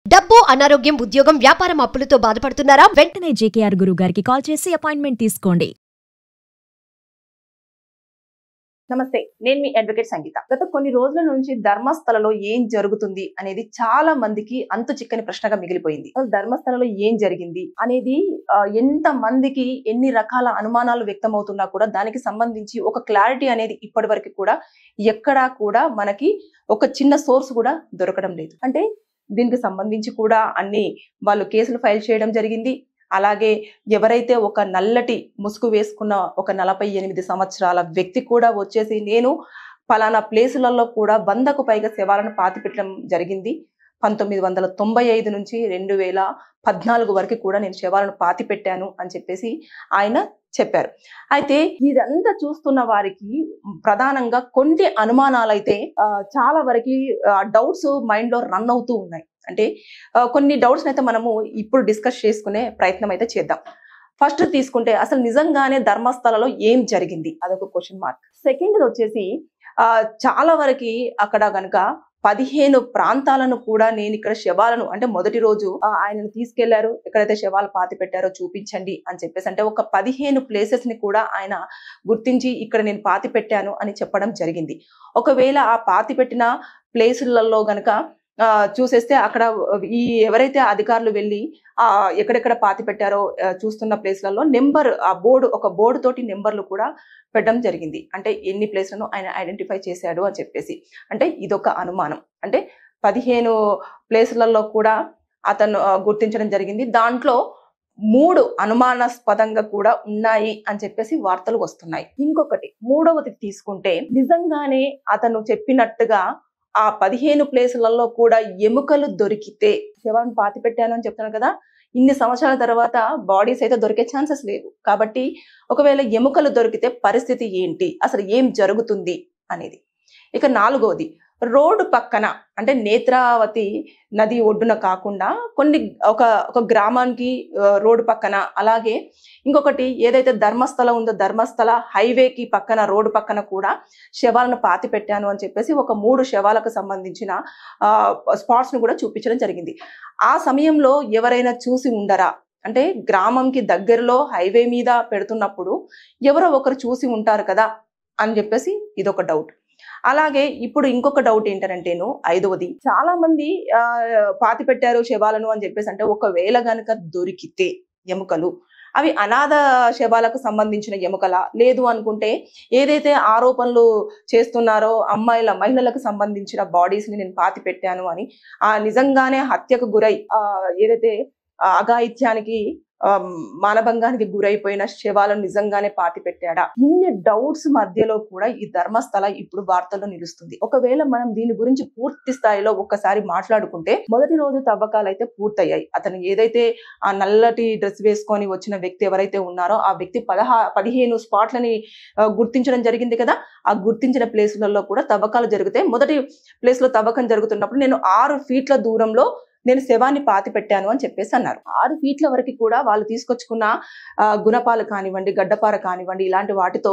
డబ్బు, అనారోగ్యం, ఉద్యోగం, వ్యాపారం అప్పులతో బాధపడుతున్నారా? వెంటనే జేకేఆర్ గురువు గారికి కాల్ చేసి అపాయింట్మెంట్ తీసుకోండి. నమస్తే, నేను మీ అడ్వకేట్ సంగీత. గత కొన్ని రోజుల నుంచి ధర్మస్థలలో ఏం జరుగుతుంది అనేది చాలా మందికి అంతు చిక్కని ప్రశ్నగా మిగిలిపోయింది. అసలు ధర్మస్థలలో ఏం జరిగింది అనేది ఎంత మందికి ఎన్ని రకాల అనుమానాలు వ్యక్తమవుతున్నా కూడా దానికి సంబంధించి ఒక క్లారిటీ అనేది ఇప్పటి వరకు కూడా ఎక్కడా కూడా మనకి ఒక చిన్న సోర్స్ కూడా దొరకడం లేదు. అంటే దీనికి సంబంధించి కూడా అన్ని వాళ్ళు కేసులు ఫైల్ చేయడం జరిగింది. అలాగే ఎవరైతే ఒక నల్లటి ముసుగు వేసుకున్న ఒక 48 సంవత్సరాల వ్యక్తి కూడా వచ్చేసి నేను పలానా ప్లేసులలో కూడా 100కు పైగా శవాలను పాతిపెట్టడం జరిగింది. 1995 నుంచి 2014 వరకు కూడా నేను శవాలను పాతి పెట్టాను అని చెప్పేసి ఆయన చెప్పారు. అయితే ఇదంతా చూస్తున్న వారికి ప్రధానంగా కొన్ని అనుమానాలు అయితే చాలా వరకు డౌట్స్ మైండ్ లో రన్ అవుతూ ఉన్నాయి. అంటే కొన్ని డౌట్స్ అయితే మనము ఇప్పుడు డిస్కస్ చేసుకునే ప్రయత్నం అయితే చేద్దాం. ఫస్ట్ తీసుకుంటే అసలు నిజంగానే ధర్మస్థలలో ఏం జరిగింది అదొక క్వశ్చన్ మార్క్. సెకండ్ వచ్చేసి చాలా వరకు అక్కడ గనుక 15 ప్రాంతాలను కూడా నేను ఇక్కడ శవాలను అంటే మొదటి రోజు ఆయనను తీసుకెళ్లారు, ఎక్కడైతే శవాలు పాతి పెట్టారో చూపించండి అని చెప్పేసి అంటే ఒక 15 ప్లేసెస్ ని కూడా ఆయన గుర్తించి ఇక్కడ నేను పాతి పెట్టాను అని చెప్పడం జరిగింది. ఒకవేళ ఆ పాతి పెట్టిన ప్లేసులలో గనక చూసేస్తే అక్కడ ఈ ఎవరైతే అధికారులు వెళ్ళి ఎక్కడెక్కడ పాతి పెట్టారో చూస్తున్న ప్లేస్లలో నెంబర్ ఆ బోర్డు తోటి నెంబర్లు కూడా పెట్టడం జరిగింది. అంటే ఎన్ని ప్లేస్లను ఆయన ఐడెంటిఫై చేశాడు అని చెప్పేసి అంటే ఇదొక అనుమానం. అంటే 15 ప్లేసులలో కూడా అతను గుర్తించడం జరిగింది. దాంట్లో 3 అనుమానాస్పదంగా కూడా ఉన్నాయి అని చెప్పేసి వార్తలు వస్తున్నాయి. ఇంకొకటి మూడవది తీసుకుంటే నిజంగానే అతను చెప్పినట్టుగా ఆ 15 ప్లేసులలో కూడా ఎముకలు దొరికితే శవాన్ని పాతి పెట్టాను అని చెప్తాను కదా, ఇన్ని సంవత్సరాల తర్వాత బాడీస్ అయితే దొరికే ఛాన్సెస్ లేవు. కాబట్టి ఒకవేళ ఎముకలు దొరికితే పరిస్థితి ఏంటి, అసలు ఏం జరుగుతుంది అనేది. ఇక 4వది రోడ్డు పక్కన అంటే నేత్రావతి నది ఒడ్డున కాకుండా కొన్ని ఒక గ్రామానికి రోడ్డు పక్కన, అలాగే ఇంకొకటి ఏదైతే ధర్మస్థల ఉందో ధర్మస్థల హైవేకి పక్కన రోడ్డు పక్కన కూడా శవాలను పాతి పెట్టాను అని చెప్పేసి ఒక 3 శవాలకు సంబంధించిన స్పాట్స్ ను కూడా చూపించడం జరిగింది. ఆ సమయంలో ఎవరైనా చూసి ఉండరా అంటే గ్రామంకి దగ్గరలో హైవే మీద పెడుతున్నప్పుడు ఎవరో ఒకరు చూసి ఉంటారు కదా అని చెప్పేసి ఇదొక డౌట్. అలాగే ఇప్పుడు ఇంకొక డౌట్ ఏంటంటేను 5వది చాలా మంది పాతి పెట్టారు శవాలను అని చెప్పేసి అంటే ఒకవేళ గనక దొరికితే ఎముకలు అవి అనాథ శవాలకు సంబంధించిన ఎముకల, లేదు అనుకుంటే ఏదైతే ఆరోపణలు చేస్తున్నారో మహిళలకు సంబంధించిన బాడీస్ ని నేను పాతి పెట్టాను అని నిజంగానే హత్యకు గురై ఏదైతే అఘాయిత్యానికి మానభంగానికి గురైపోయిన శవాలను నిజంగానే పాతి పెట్టాడా, ఇన్ని డౌట్స్ మధ్యలో కూడా ఈ ధర్మస్థల ఇప్పుడు వార్తల్లో నిలుస్తుంది. ఒకవేళ మనం దీని గురించి పూర్తి స్థాయిలో ఒక్కసారి మాట్లాడుకుంటే మొదటి రోజు తవ్వకాలు అయితే పూర్తయ్యాయి. అతను ఏదైతే ఆ నల్లటి డ్రెస్ వేసుకొని వచ్చిన వ్యక్తి ఎవరైతే ఉన్నారో ఆ వ్యక్తి 15 స్పాట్లని గుర్తించడం జరిగింది కదా. ఆ గుర్తించిన ప్లేసులలో కూడా తవ్వకాలు జరిగితే మొదటి ప్లేస్ లో తవ్వకం జరుగుతున్నప్పుడు నేను 6 ఫీట్ల దూరంలో నేను శవాన్ని పాతి పెట్టాను అని చెప్పేసి అన్నారు. 6 ఫీట్ల వరకు కూడా వాళ్ళు తీసుకొచ్చుకున్న గుణపాలు కానివ్వండి, గడ్డపార కానివ్వండి, ఇలాంటి వాటితో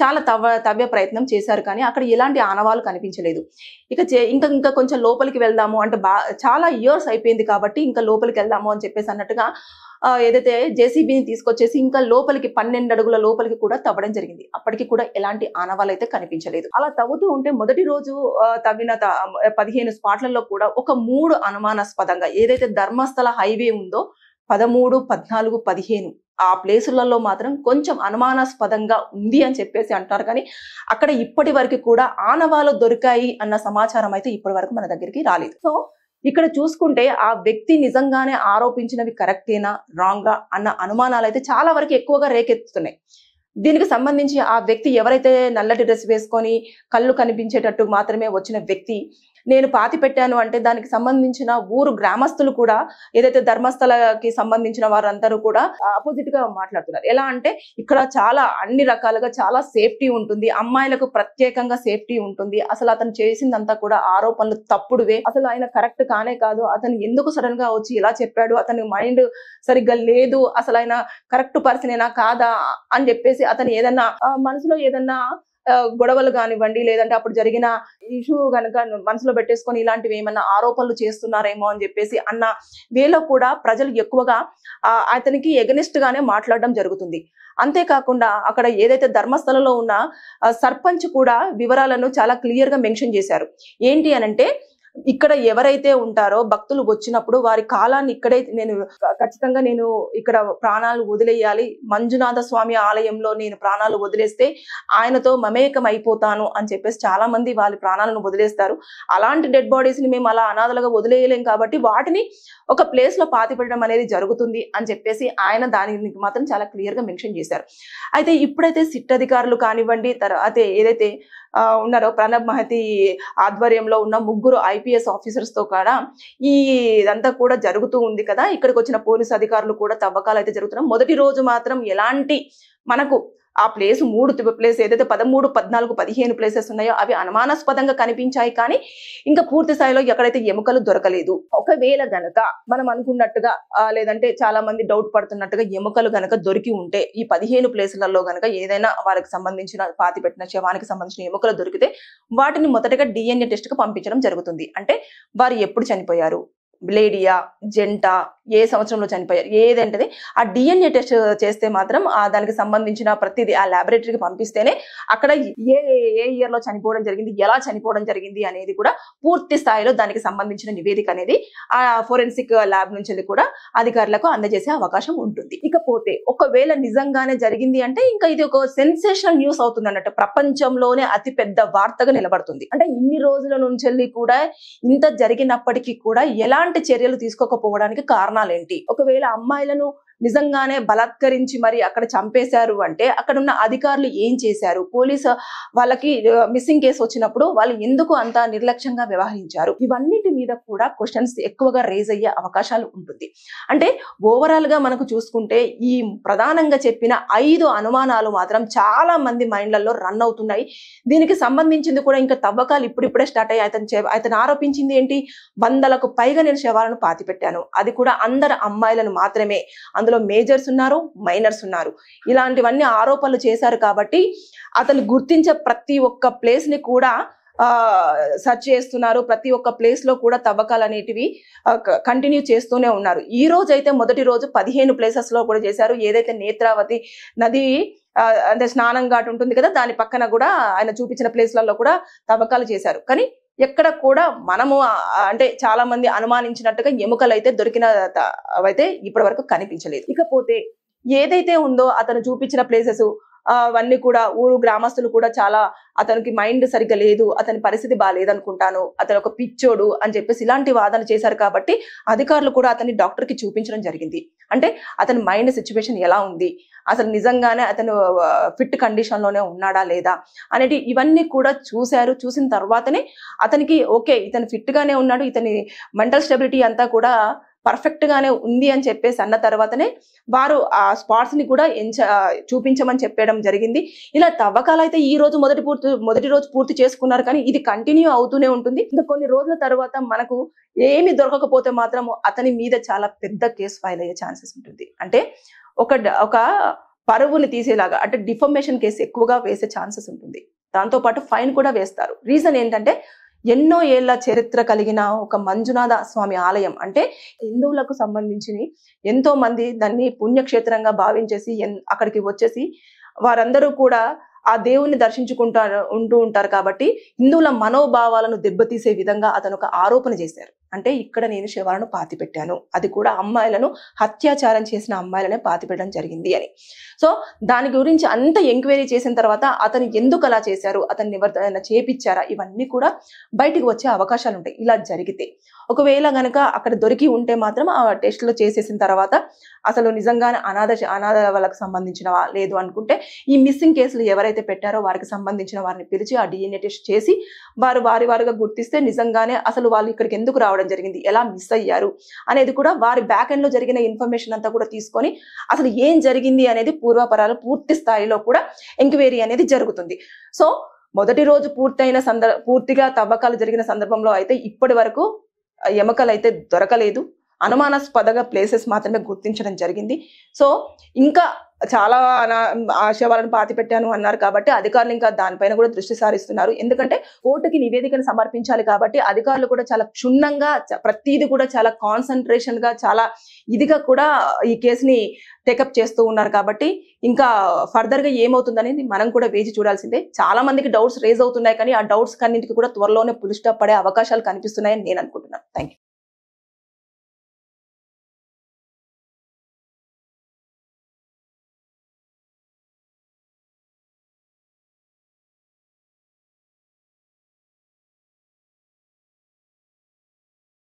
చాలా తవ్వే ప్రయత్నం చేశారు. కానీ అక్కడ ఎలాంటి ఆనవాళ్ళు కనిపించలేదు. ఇంకా కొంచెం లోపలికి వెళ్దాము అంటే చాలా ఇయర్స్ అయిపోయింది కాబట్టి ఇంకా లోపలికి వెళ్దాము అని చెప్పేసి అన్నట్టుగా ఏదైతే జేసీబీని తీసుకొచ్చేసి ఇంకా లోపలికి 12 అడుగుల లోపలికి కూడా తవ్వడం జరిగింది. అప్పటికి కూడా ఎలాంటి ఆనవాళ్ళు అయితే కనిపించలేదు. అలా తవ్వుతూ ఉంటే మొదటి రోజు తవ్విన 15 స్పాట్లలో కూడా ఒక 3 అనుమానాస్పదంగా ఏదైతే ధర్మస్థల హైవే ఉందో 13, 14, 15 ఆ ప్లేసులలో మాత్రం కొంచెం అనుమానాస్పదంగా ఉంది అని చెప్పేసి అంటారు. కానీ అక్కడ ఇప్పటి వరకు కూడా ఆనవాళ్ళు దొరికాయి అన్న సమాచారం అయితే ఇప్పటి వరకు మన దగ్గరికి రాలేదు. సో ఇక్కడ చూసుకుంటే ఆ వ్యక్తి నిజంగానే ఆరోపించినవి కరెక్టేనా రాంగా అన్న అనుమానాలు అయితే చాలా వరకు ఎక్కువగా రేకెత్తుతున్నాయి. దీనికి సంబంధించి ఆ వ్యక్తి ఎవరైతే నల్లటి డ్రెస్ వేసుకొని కళ్ళు కనిపించేటట్టు మాత్రమే వచ్చిన వ్యక్తి నేను పాతి పెట్టాను అంటే దానికి సంబంధించిన ఊరు గ్రామస్తులు కూడా ఏదైతే ధర్మస్థలకి సంబంధించిన వారందరూ కూడా ఆపోజిట్ గా మాట్లాడుతున్నారు. ఎలా అంటే ఇక్కడ చాలా అన్ని రకాలుగా చాలా సేఫ్టీ ఉంటుంది, అమ్మాయిలకు ప్రత్యేకంగా సేఫ్టీ ఉంటుంది, అసలు అతను చేసిందంతా కూడా ఆరోపణలు తప్పుడువే, అసలు ఆయన కరెక్ట్ కానే కాదు, అతను ఎందుకు సడన్ గా వచ్చి ఇలా చెప్పాడు, అతని మైండ్ సరిగ్గా లేదు, అసలు ఆయన కరెక్ట్ పర్సనేనా కాదా అని చెప్పేసి అతను ఏదన్నా మనసులో ఏదన్నా గొడవలు కానివ్వండి, లేదంటే అప్పుడు జరిగిన ఇష్యూ కనుక మనసులో పెట్టేసుకొని ఇలాంటివి ఏమన్నా ఆరోపణలు చేస్తున్నారేమో అని చెప్పేసి అన్న వేలో కూడా ప్రజలు ఎక్కువగా అతనికి ఎగనిస్ట్ గానే మాట్లాడడం జరుగుతుంది. అంతేకాకుండా అక్కడ ఏదైతే ధర్మస్థలంలో ఉన్న సర్పంచ్ కూడా వివరాలను చాలా క్లియర్ గా మెన్షన్ చేశారు. ఏంటి అనంటే, ఇక్కడ ఎవరైతే ఉంటారో భక్తులు వచ్చినప్పుడు వారి కాలాన్ని ఇక్కడే ఖచ్చితంగా నేను ఇక్కడ ప్రాణాలు వదిలేయాలి, మంజునాథ స్వామి ఆలయంలో నేను ప్రాణాలు వదిలేస్తే ఆయనతో మమేకం అయిపోతాను అని చెప్పేసి చాలా మంది వాళ్ళ ప్రాణాలను వదిలేస్తారు. అలాంటి డెడ్ బాడీస్ ని మేము అలా అనాథలుగా వదిలేయలేం కాబట్టి వాటిని ఒక ప్లేస్ లో పాతిపెట్టడం అనేది జరుగుతుంది అని చెప్పేసి ఆయన దానికి మాత్రం చాలా క్లియర్ గా మెన్షన్ చేశారు. అయితే ఇప్పుడైతే సిట్ అధికారులు కానివ్వండి, తర్వాత ఏదైతే ఉన్నారో ప్రణబ్ మహతి ఆధ్వర్యంలో ఉన్న 3 IPS ఆఫీసర్స్ తో కూడా ఈ ఇదంతా కూడా జరుగుతూ ఉంది కదా. ఇక్కడికి వచ్చిన పోలీసు అధికారులు కూడా తవ్వకాలు అయితే జరుగుతున్నాయి. మొదటి రోజు మాత్రం ఎలాంటి మనకు ఆ ప్లేస్ 3 ప్లేస్ ఏదైతే 13, 14, 15 ప్లేసెస్ ఉన్నాయో అవి అనుమానాస్పదంగా కనిపించాయి. కానీ ఇంకా పూర్తి స్థాయిలో ఎక్కడైతే ఎముకలు దొరకలేదు. ఒకవేళ గనక మనం అనుకున్నట్టుగా లేదంటే చాలా మంది డౌట్ పడుతున్నట్టుగా ఎముకలు గనక దొరికి ఉంటే ఈ 15 ప్లేసులలో గనక ఏదైనా వారికి సంబంధించిన పాతి పెట్టిన శవానికి సంబంధించిన ఎముకలు దొరికితే వాటిని మొదటగా DNA టెస్ట్ కు పంపించడం జరుగుతుంది. అంటే వారు ఎప్పుడు చనిపోయారు, లేడియా జెంటా, ఏ సంవత్సరంలో చనిపోయారు, ఏదంటే ఆ DNA టెస్ట్ చేస్తే మాత్రం దానికి సంబంధించిన ప్రతిదీ ఆ ల్యాబొరేటరీకి పంపిస్తేనే అక్కడ ఏ ఇయర్ లో చనిపోవడం జరిగింది, ఎలా చనిపోవడం జరిగింది అనేది కూడా పూర్తి స్థాయిలో దానికి సంబంధించిన నివేదిక అనేది ఆ ఫోరెన్సిక్ ల్యాబ్ నుంచి కూడా అధికారులకు అందజేసే అవకాశం ఉంటుంది. ఇకపోతే ఒకవేళ నిజంగానే జరిగింది అంటే ఇంకా ఇది ఒక సెన్సేషనల్ న్యూస్ అవుతుంది అన్నట్టు, ప్రపంచంలోనే అతి పెద్ద వార్తగా నిలబడుతుంది. అంటే ఇన్ని రోజుల నుంచి కూడా ఇంత జరిగినప్పటికీ కూడా ఎలాంటి చర్యలు తీసుకోకపోవడానికి కారణాలేంటి? ఒకవేళ అమ్మాయిలను నిజంగానే బలాత్కరించి మరి అక్కడ చంపేశారు అంటే అక్కడ ఉన్న అధికారులు ఏం చేశారు? పోలీసు వాళ్ళకి మిస్సింగ్ కేసు వచ్చినప్పుడు వాళ్ళు ఎందుకు అంత నిర్లక్ష్యంగా వ్యవహరించారు? ఇవన్నిటి మీద కూడా క్వశ్చన్స్ ఎక్కువగా రేజ్ అయ్యే అవకాశాలు ఉంటుంది. అంటే ఓవరాల్ గా మనకు చూసుకుంటే ఈ ప్రధానంగా చెప్పిన 5 అనుమానాలు మాత్రం చాలా మంది మైండ్లలో రన్ అవుతున్నాయి. దీనికి సంబంధించింది కూడా ఇంకా తవ్వకాలు ఇప్పుడిప్పుడే స్టార్ట్ అయ్యాయి. అతను ఆరోపించింది ఏంటి, 100లకు పైగా నేను శవాలను పాతిపెట్టాను, అది కూడా అందరు అమ్మాయిలను మాత్రమే, అందులో మేజర్స్ ఉన్నారు, మైనర్స్ ఉన్నారు, ఇలాంటివన్నీ ఆరోపణలు చేశారు. కాబట్టి అతను గుర్తించే ప్రతి ఒక్క ప్లేస్ ని కూడా సెర్చ్ చేస్తున్నారు. ప్రతి ఒక్క ప్లేస్ లో కూడా తవ్వకాలు అనేటివి కంటిన్యూ చేస్తూనే ఉన్నారు. ఈ రోజు అయితే మొదటి రోజు 15 ప్లేసెస్ లో కూడా చేశారు. ఏదైతే నేత్రావతి నది అంటే స్నానం ఘాట్ ఉంటుంది కదా, దాని పక్కన కూడా ఆయన చూపించిన ప్లేస్లలో కూడా తవ్వకాలు చేశారు. కానీ ఎక్కడ కూడా మనము అంటే చాలా మంది అనుమానించినట్టుగా ఎముకలు అయితే దొరికిన అయితే ఇప్పటి వరకు కనిపించలేదు. ఇకపోతే ఏదైతే ఉందో అతను చూపించిన ప్లేసెస్ అవన్నీ కూడా ఊరు గ్రామస్తులు కూడా చాలా అతనికి మైండ్ సరిగ్గా లేదు, అతని పరిస్థితి బాగాలేదనుకుంటాను, అతను ఒక పిచ్చోడు అని చెప్పేసి ఇలాంటి వాదన చేశారు. కాబట్టి అధికారులు కూడా అతన్ని డాక్టర్ కి చూపించడం జరిగింది. అంటే అతని మైండ్ సిచ్యువేషన్ ఎలా ఉంది, అసలు నిజంగానే అతను ఫిట్ కండిషన్ లోనే ఉన్నాడా లేదా అనేది ఇవన్నీ కూడా చూశారు. చూసిన తర్వాతనే అతనికి ఓకే ఇతను ఫిట్ గానే ఉన్నాడు, ఇతని మెంటల్ స్టెబిలిటీ అంతా కూడా పర్ఫెక్ట్ గానే ఉంది అని చెప్పేసి అన్న తర్వాతనే వారు ఆ స్పాట్స్ ని కూడా చూపించమని చెప్పడం జరిగింది. ఇలా తవ్వకాలు అయితే ఈ రోజు మొదటి రోజు పూర్తి చేసుకున్నారు. కానీ ఇది కంటిన్యూ అవుతూనే ఉంటుంది. ఇంకా కొన్ని రోజుల తర్వాత మనకు ఏమి దొరకకపోతే మాత్రం అతని మీద చాలా పెద్ద కేసు ఫైల్ అయ్యే ఛాన్సెస్ ఉంటుంది. అంటే ఒక పరువుని తీసేలాగా అంటే డిఫర్మేషన్ కేసు ఎక్కువగా వేసే ఛాన్సెస్ ఉంటుంది. దాంతో పాటు ఫైన్ కూడా వేస్తారు. రీజన్ ఏంటంటే ఎన్నో ఏళ్ల చరిత్ర కలిగిన ఒక మంజునాథ స్వామి ఆలయం, అంటే హిందువులకు సంబంధించి ఎంతో మంది దాన్ని పుణ్యక్షేత్రంగా భావించేసి అక్కడికి వచ్చేసి వారందరూ కూడా ఆ దేవుణ్ణి ఉంటూ ఉంటారు. కాబట్టి హిందువుల మనోభావాలను దెబ్బతీసే విధంగా అతను ఒక ఆరోపణ చేశారు. అంటే ఇక్కడ నేను శవాలను పాతిపెట్టాను, అది కూడా అమ్మాయిలను అత్యాచారం చేసిన అమ్మాయిలనే పాతిపెట్టడం జరిగింది అని. సో దాని గురించి అంత ఎంక్వైరీ చేసిన తర్వాత అతను ఎందుకు అలా చేశారు, అతన్ని ఎవరైనా చేపించారా, ఇవన్నీ కూడా బయటికి వచ్చే అవకాశాలు ఉంటాయి ఇలా జరిగితే. ఒకవేళ గనక అక్కడ దొరికి ఉంటే మాత్రం ఆ టెస్ట్లో చేసేసిన తర్వాత అసలు నిజంగానే అనాథ వాళ్ళకి సంబంధించినవా లేదు అనుకుంటే ఈ మిస్సింగ్ కేసులు ఎవరైతే పెట్టారో వారికి సంబంధించిన వారిని పిలిచి ఆ DNA టెస్ట్ చేసి వారిగా గుర్తిస్తే నిజంగానే అసలు వాళ్ళు ఇక్కడికి ఎందుకు రావడం జరిగింది, ఎలా మిస్ అయ్యారు అనేది కూడా వారి బ్యాక్ ఎండ్ లో జరిగిన ఇన్ఫర్మేషన్ అంతా కూడా తీసుకొని అసలు ఏం జరిగింది అనేది పూర్వాపరాలు పూర్తి స్థాయిలో కూడా ఎంక్వైరీ అనేది జరుగుతుంది. సో మొదటి రోజు పూర్తిగా తవ్వకాలు జరిగిన సందర్భంలో అయితే ఇప్పటి వరకు ఎముకలు అయితే దొరకలేదు. అనుమానాస్పదంగా ప్లేసెస్ మాత్రమే గుర్తించడం జరిగింది. సో ఇంకా చాలా శవాలను పాతి పెట్టాను అన్నారు కాబట్టి అధికారులు ఇంకా దానిపైన కూడా దృష్టి సారిస్తున్నారు. ఎందుకంటే కోర్టుకి నివేదికను సమర్పించాలి కాబట్టి అధికారులు కూడా చాలా క్షుణ్ణంగా ప్రతిదీ కూడా చాలా కాన్సన్ట్రేషన్ గా చాలా ఇదిగా కూడా ఈ కేసుని టేకప్ చేస్తూ ఉన్నారు. కాబట్టి ఇంకా ఫర్దర్ గా ఏమవుతుందనేది మనం కూడా వేచి చూడాల్సిందే. చాలా మందికి డౌట్స్ రేజ్ అవుతున్నాయి, కానీ ఆ డౌట్స్ కన్నింటికి కూడా త్వరలోనే పులి స్టాప్ పడే అవకాశాలు కనిపిస్తున్నాయని నేను అనుకుంటున్నాను. Thank you.